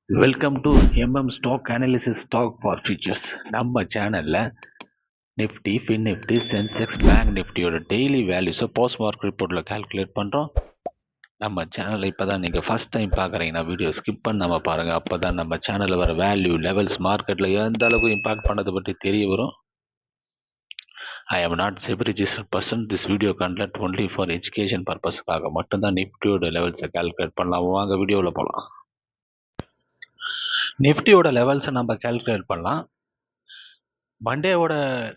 Welcome to stock analysis stock for futures. நம்ம சேனலில் Nifty, Fin Nifty, Sensex, bank நிஃப்டியோட daily வேல்யூஸை post market ரிப்போர்ட்டில் கால்குலேட் பண்ணுறோம். நம்ம சேனலை இப்போ தான் நீங்கள் ஃபஸ்ட் டைம் பார்க்குறீங்கன்னா வீடியோ ஸ்கிப் பண்ணாமல் பாருங்கள். அப்போ தான் நம்ம சேனலில் வர வேல்யூ லெவல்ஸ் மார்க்கெட்டில் எந்த அளவுக்கு இம்பாக்ட் பண்ணதை பற்றி தெரிய வரும். I am not SEBI registered person. This video conduct only for education பர்பஸ்க்காக மட்டும்தான் நிஃப்டியோட லெவல்ஸை கால்குலேட் பண்ணலாம். வாங்க வீடியோவில் போகலாம். நிஃப்டியோட லெவல்ஸை நம்ம கால்குலேட் பண்ணலாம். மண்டேவோட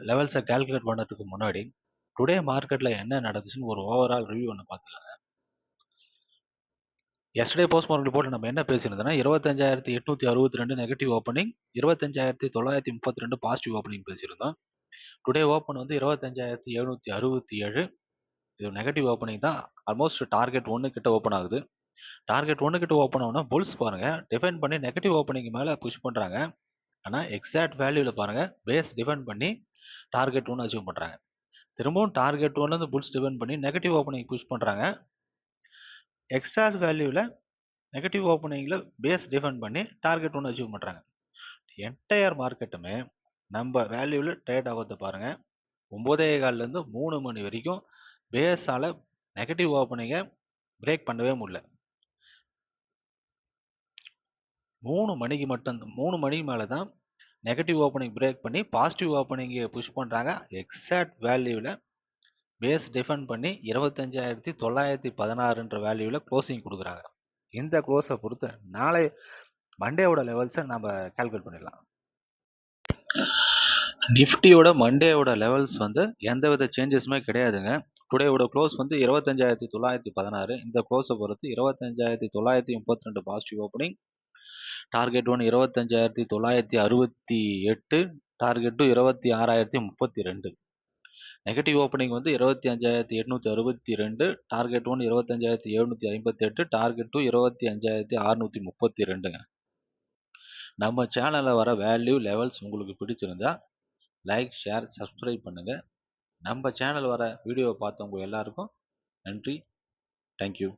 லெவல்ஸை கால்குலேட் பண்ணதுக்கு முன்னாடி டுடே மார்க்கெட்டில் என்ன நடந்துச்சுன்னு ஒரு ஓவரால் ரிவ்யூ ஒன்று பார்த்துலாங்க. எஸ்டே போஸ்ட் மார்க்கெட் ரிப்போர்ட்டில் நம்ம என்ன பேசியிருந்தோம்னா 25,862 நெகட்டிவ் ஓப்பனிங், 25,932 பாசிட்டிவ் ஓப்பனிங் பேசியிருந்தோம். டுடே ஓப்பன் வந்து 25,767. இது நெகட்டிவ் ஓப்பனிங் தான். ஆல்மோஸ்ட் டார்கெட் 1 கிட்ட ஓப்பன் ஆகுது. டார்கெட் 1 கிட்ட ஓப்பன் ஆகுனா புல்ஸ் பாருங்க டிஃபைன் பண்ணி நெகட்டிவ் ஓப்பனிங் மேலே புஷ் பண்ணுறாங்க. ஆனால் எக்ஸாக்ட் வேல்யூவில் பாருங்க பேஸ் டிஃபைன் பண்ணி டார்கெட் 1 அச்சீவ் பண்ணுறாங்க. திரும்பவும் டார்கெட் 1லேருந்து புல்ஸ் டிஃபைன் பண்ணி நெகட்டிவ் ஓப்பனிங் புஷ் பண்ணுறாங்க. எக்ஸாக்ட் வேல்யூவில் நெகட்டிவ் ஓப்பனிங்கில் பேஸ் டிஃபைன் பண்ணி டார்கெட் 1 அச்சீவ் பண்ணுறாங்க. என்டையர் மார்க்கெட்டுமே நம்ம வேல்யூவில் ட்ரேட் ஆகிறத பாருங்கள். 9:15லேருந்து 3 மணி வரைக்கும் பேஸால் நெகட்டிவ் ஓப்பனிங்கை பிரேக் பண்ணவே முடியல. 3 மணிக்கு மேலே தான் நெகட்டிவ் ஓப்பனிங் பிரேக் பண்ணி பாசிட்டிவ் ஓப்பனிங்கை புஷ் பண்ணுறாங்க. எக்ஸாக்ட் வேல்யூவில் பேஸ் டிஃபைன் பண்ணி 25,916 வேல்யூவில் க்ளோசிங் கொடுக்குறாங்க. இந்த க்ளோஸை பொறுத்து நாளை மண்டேவோட லெவல்ஸை நம்ம கால்குலேட் பண்ணிடலாம். நிஃப்டியோட மண்டேவோட லெவல்ஸ் வந்து எந்தவித சேஞ்சஸுமே கிடையாதுங்க. டுடேவோட க்ளோஸ் வந்து 25,916. இந்த க்ளோஸை பொறுத்து 25,932 positive opening, target 1 25,968, target 2 26,032. Negative opening வந்து 25,862, டார்கெட் 1 25,758, டார்கெட் 2 25,632. நம்ம சேனலில் வர வேல்யூ லெவல்ஸ் உங்களுக்கு பிடிச்சிருந்தா லைக், ஷேர், சப்ஸ்கிரைப் பண்ணுங்க. நம்ம சேனல் வர வீடியோவை பார்த்தவங்க எல்லாருக்கும் நன்றி. தேங்க்யூ.